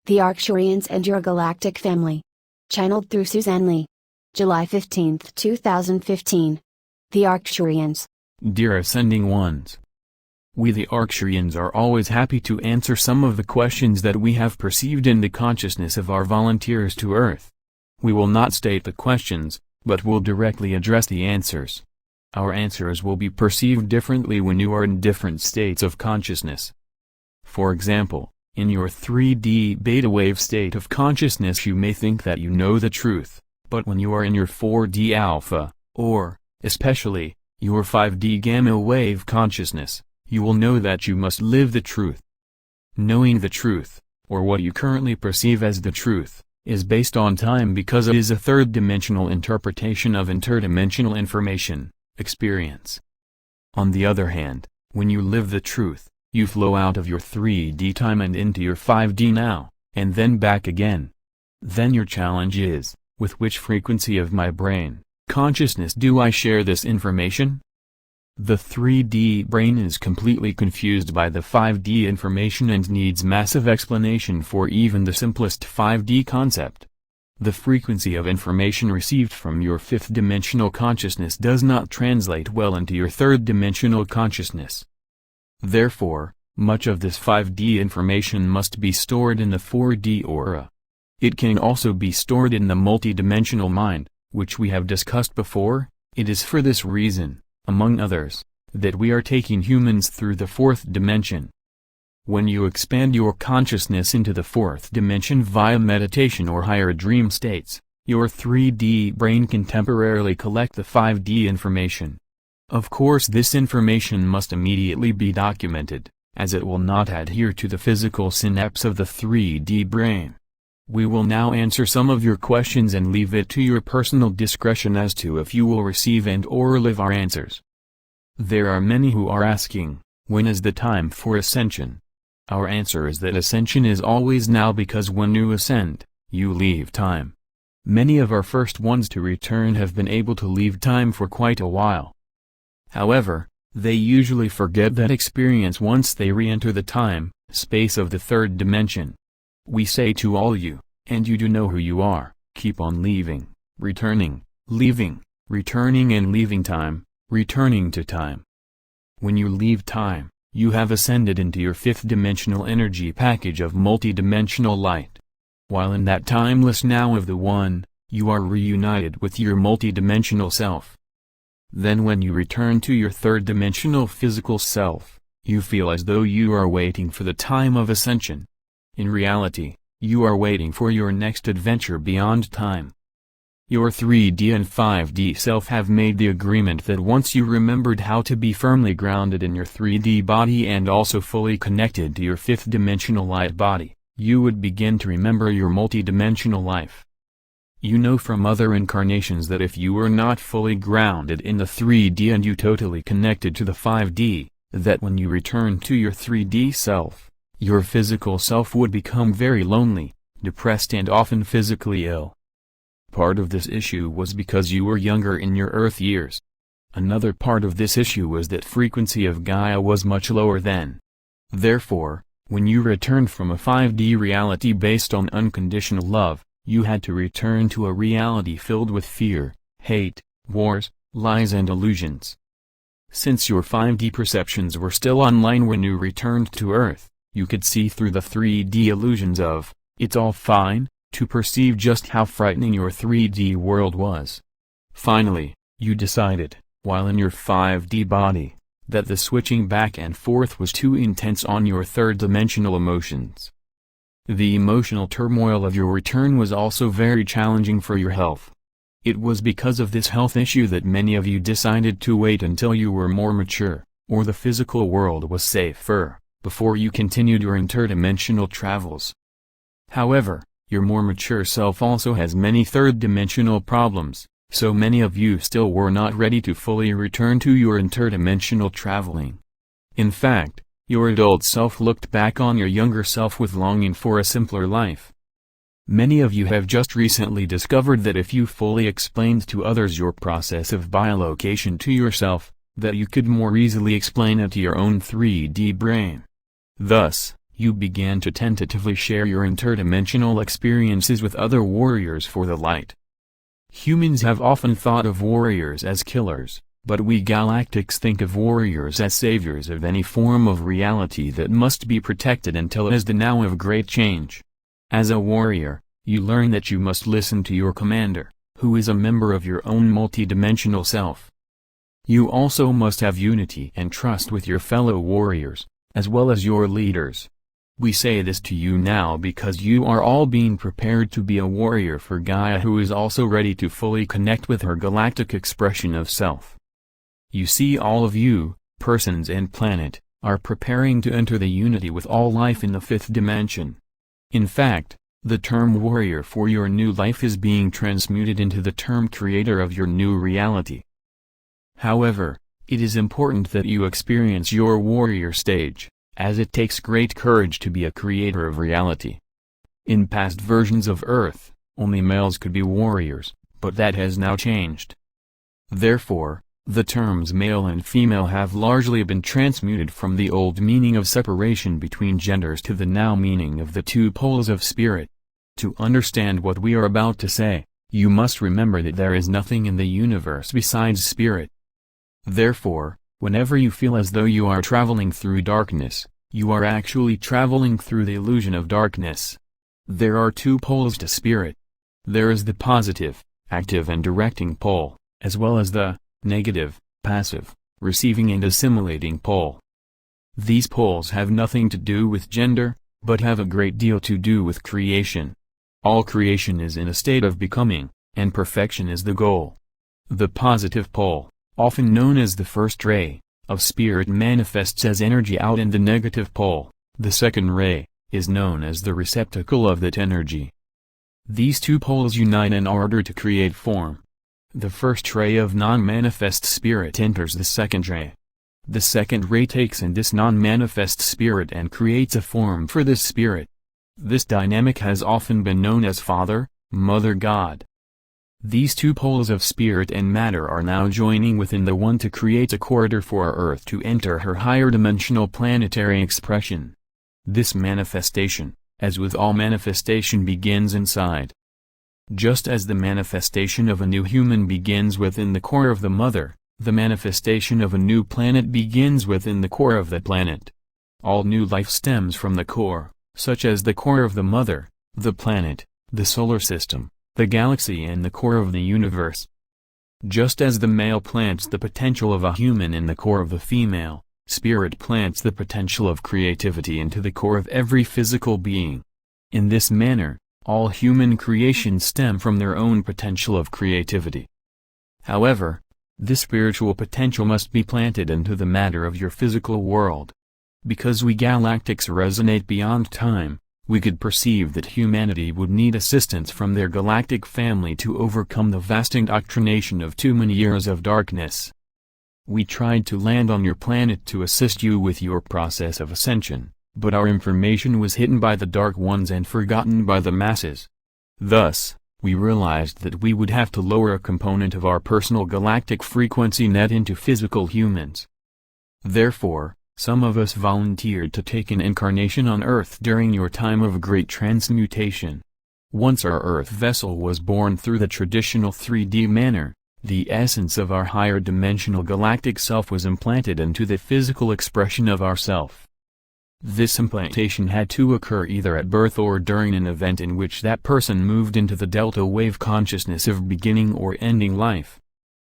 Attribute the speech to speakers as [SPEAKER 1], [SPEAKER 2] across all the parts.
[SPEAKER 1] The Arcturians and Your Galactic Family. Channeled through Suzanne Lee. July 15, 2015. The Arcturians.
[SPEAKER 2] Dear Ascending Ones, we the Arcturians are always happy to answer some of the questions that we have perceived in the consciousness of our volunteers to Earth. We will not state the questions, but will directly address the answers. Our answers will be perceived differently when you are in different states of consciousness. For example, in your 3D beta wave state of consciousness you may think that you know the truth, but when you are in your 4D alpha, or, especially, your 5D gamma wave consciousness, you will know that you must live the truth. Knowing the truth, or what you currently perceive as the truth, is based on time because it is a third-dimensional interpretation of interdimensional information, experience. On the other hand, when you live the truth, you flow out of your 3D time and into your 5D now, and then back again. Then your challenge is, with which frequency of my brain, consciousness do I share this information? The 3D brain is completely confused by the 5D information and needs massive explanation for even the simplest 5D concept. The frequency of information received from your fifth-dimensional consciousness does not translate well into your third-dimensional consciousness. Therefore, much of this 5D information must be stored in the 4D aura. It can also be stored in the multidimensional mind, which we have discussed before. It is for this reason, among others, that we are taking humans through the fourth dimension. When you expand your consciousness into the fourth dimension via meditation or higher dream states, your 3D brain can temporarily collect the 5D information. Of course, this information must immediately be documented, as it will not adhere to the physical synapse of the 3D brain. We will now answer some of your questions and leave it to your personal discretion as to if you will receive and/or live our answers. There are many who are asking, when is the time for ascension? Our answer is that ascension is always now, because when you ascend, you leave time. Many of our first ones to return have been able to leave time for quite a while. However, they usually forget that experience once they re-enter the time, space of the third dimension. We say to all you, and you do know who you are, keep on leaving, returning, leaving, returning and leaving time, returning to time. When you leave time, you have ascended into your fifth-dimensional energy package of multidimensional light. While in that timeless now of the One, you are reunited with your multidimensional self. Then when you return to your third-dimensional physical self, you feel as though you are waiting for the time of ascension. In reality, you are waiting for your next adventure beyond time. Your 3D and 5D self have made the agreement that once you remembered how to be firmly grounded in your 3D body and also fully connected to your fifth-dimensional light body, you would begin to remember your multidimensional life. You know from other incarnations that if you were not fully grounded in the 3D and you totally connected to the 5D, that when you return to your 3D self, your physical self would become very lonely, depressed and often physically ill. Part of this issue was because you were younger in your Earth years. Another part of this issue was that frequency of Gaia was much lower then. Therefore, when you returned from a 5D reality based on unconditional love, you had to return to a reality filled with fear, hate, wars, lies and illusions. Since your 5D perceptions were still online when you returned to Earth, you could see through the 3D illusions of, it's all fine, to perceive just how frightening your 3D world was. Finally, you decided, while in your 5D body, that the switching back and forth was too intense on your third-dimensional emotions. The emotional turmoil of your return was also very challenging for your health. It was because of this health issue that many of you decided to wait until you were more mature, or the physical world was safer, before you continued your interdimensional travels. However, your more mature self also has many third-dimensional problems, so many of you still were not ready to fully return to your interdimensional traveling. In fact, your adult self looked back on your younger self with longing for a simpler life. Many of you have just recently discovered that if you fully explained to others your process of bilocation to yourself, that you could more easily explain it to your own 3D brain. Thus, you began to tentatively share your interdimensional experiences with other warriors for the light. Humans have often thought of warriors as killers, but we Galactics think of warriors as saviors of any form of reality that must be protected until it is the now of great change. As a warrior, you learn that you must listen to your commander, who is a member of your own multidimensional self. You also must have unity and trust with your fellow warriors, as well as your leaders. We say this to you now because you are all being prepared to be a warrior for Gaia, who is also ready to fully connect with her galactic expression of self. You see, all of you, persons and planet, are preparing to enter the unity with all life in the fifth dimension. In fact, the term warrior for your new life is being transmuted into the term creator of your new reality. However, it is important that you experience your warrior stage, as it takes great courage to be a creator of reality. In past versions of Earth, only males could be warriors, but that has now changed. Therefore, the terms male and female have largely been transmuted from the old meaning of separation between genders to the now meaning of the two poles of spirit. To understand what we are about to say, you must remember that there is nothing in the universe besides spirit. Therefore, whenever you feel as though you are traveling through darkness, you are actually traveling through the illusion of darkness. There are two poles to spirit. There is the positive, active and directing pole, as well as the negative, passive, receiving and assimilating pole. These poles have nothing to do with gender, but have a great deal to do with creation. All creation is in a state of becoming, and perfection is the goal. The positive pole, often known as the first ray, of spirit manifests as energy out, and the negative pole, the second ray, is known as the receptacle of that energy. These two poles unite in order to create form. The first ray of non-manifest spirit enters the second ray. The second ray takes in this non-manifest spirit and creates a form for this spirit. This dynamic has often been known as Father, Mother God. These two poles of spirit and matter are now joining within the one to create a corridor for our Earth to enter her higher dimensional planetary expression. This manifestation, as with all manifestation, begins inside. Just as the manifestation of a new human begins within the core of the mother, the manifestation of a new planet begins within the core of the planet. All new life stems from the core, such as the core of the mother, the planet, the solar system, the galaxy and the core of the universe. Just as the male plants the potential of a human in the core of the female, spirit plants the potential of creativity into the core of every physical being. In this manner, all human creations stem from their own potential of creativity. However, this spiritual potential must be planted into the matter of your physical world. Because we Galactics resonate beyond time, we could perceive that humanity would need assistance from their galactic family to overcome the vast indoctrination of too many years of darkness. We tried to land on your planet to assist you with your process of ascension, but our information was hidden by the Dark Ones and forgotten by the masses. Thus, we realized that we would have to lower a component of our personal galactic frequency net into physical humans. Therefore, some of us volunteered to take an incarnation on Earth during your time of great transmutation. Once our Earth vessel was born through the traditional 3D manner, the essence of our higher dimensional galactic self was implanted into the physical expression of our self. This implantation had to occur either at birth or during an event in which that person moved into the delta wave consciousness of beginning or ending life.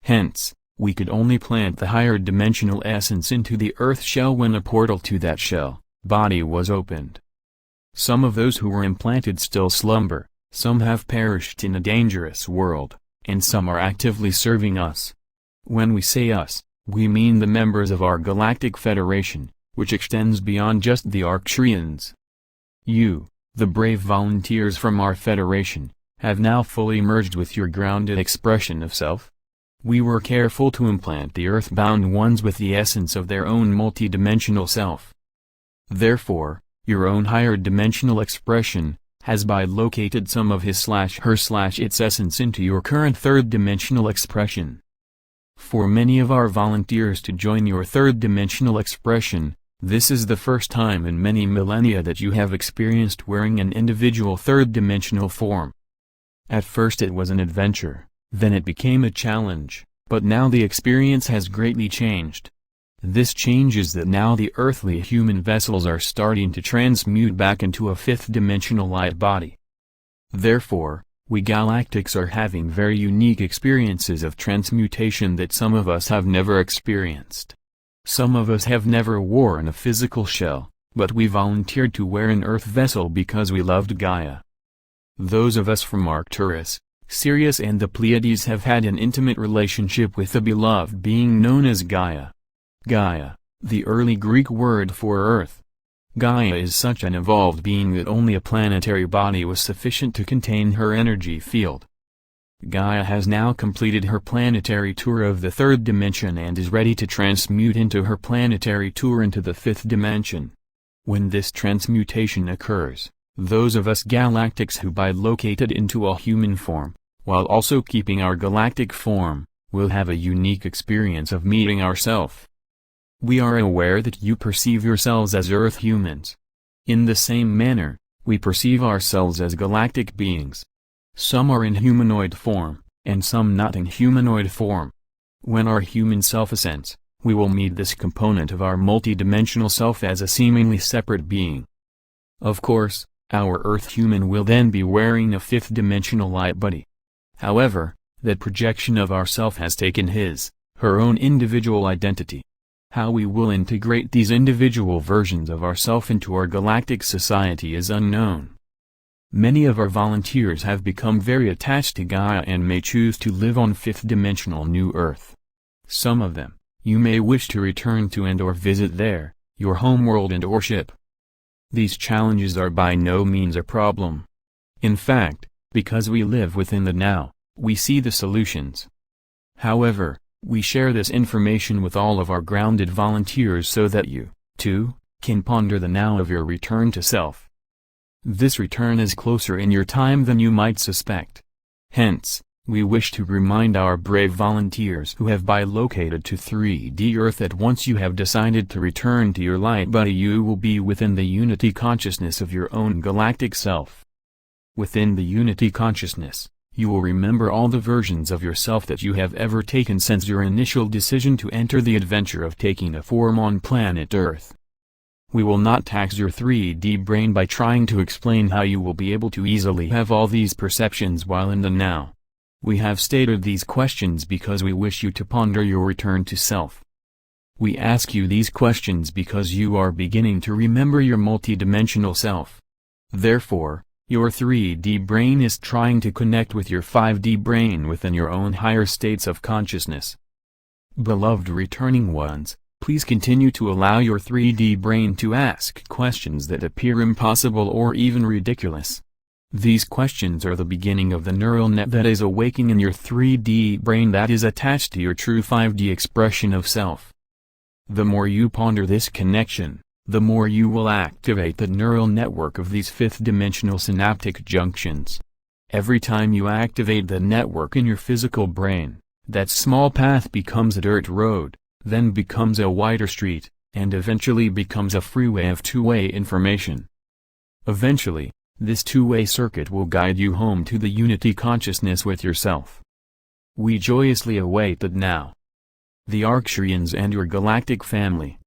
[SPEAKER 2] Hence, we could only plant the higher dimensional essence into the Earth shell when a portal to that shell body was opened. Some of those who were implanted still slumber, some have perished in a dangerous world, and some are actively serving us. When we say us, we mean the members of our Galactic Federation, which extends beyond just the Arcturians. You, the brave volunteers from our Federation, have now fully merged with your grounded expression of self. We were careful to implant the earthbound ones with the essence of their own multidimensional self. Therefore, your own higher dimensional expression has bilocated some of his/her/its essence into your current third dimensional expression. For many of our volunteers to join your third dimensional expression, This is the first time in many millennia that you have experienced wearing an individual third-dimensional form. At first it was an adventure, then it became a challenge, but now the experience has greatly changed. This change is that now the earthly human vessels are starting to transmute back into a fifth-dimensional light body. Therefore, we Galactics are having very unique experiences of transmutation that some of us have never experienced. Some of us have never worn a physical shell, but we volunteered to wear an earth vessel because we loved Gaia. Those of us from Arcturus, Sirius and the Pleiades have had an intimate relationship with the beloved being known as Gaia. Gaia, the early Greek word for earth. Gaia is such an evolved being that only a planetary body was sufficient to contain her energy field. Gaia has now completed her planetary tour of the third dimension and is ready to transmute into her planetary tour into the fifth dimension. When this transmutation occurs, those of us Galactics who bilocated into a human form, while also keeping our galactic form, will have a unique experience of meeting ourself. We are aware that you perceive yourselves as Earth humans. In the same manner, we perceive ourselves as galactic beings. Some are in humanoid form, and some not in humanoid form. When our human self ascends, we will meet this component of our multidimensional self as a seemingly separate being. Of course, our Earth human will then be wearing a fifth-dimensional light body. However, that projection of ourself has taken her own individual identity. How we will integrate these individual versions of ourself into our galactic society is unknown. Many of our volunteers have become very attached to Gaia and may choose to live on fifth-dimensional New Earth. Some of them, you may wish to return to and/or visit there, your homeworld and/or ship. These challenges are by no means a problem. In fact, because we live within the now, we see the solutions. However, we share this information with all of our grounded volunteers so that you, too, can ponder the now of your return to self. This return is closer in your time than you might suspect. Hence, we wish to remind our brave volunteers who have bilocated to 3D Earth that once you have decided to return to your light body, you will be within the unity consciousness of your own galactic self. Within the unity consciousness, you will remember all the versions of yourself that you have ever taken since your initial decision to enter the adventure of taking a form on planet Earth. We will not tax your 3D brain by trying to explain how you will be able to easily have all these perceptions while in the now. We have stated these questions because we wish you to ponder your return to self. We ask you these questions because you are beginning to remember your multidimensional self. Therefore, your 3D brain is trying to connect with your 5D brain within your own higher states of consciousness. Beloved returning ones, please continue to allow your 3D brain to ask questions that appear impossible or even ridiculous. These questions are the beginning of the neural net that is awaking in your 3D brain that is attached to your true 5D expression of self. The more you ponder this connection, the more you will activate the neural network of these fifth-dimensional synaptic junctions. Every time you activate the network in your physical brain, that small path becomes a dirt road, then becomes a wider street, and eventually becomes a freeway of two-way information. Eventually, this two-way circuit will guide you home to the unity consciousness with yourself. We joyously await that now. The Arcturians and your galactic family,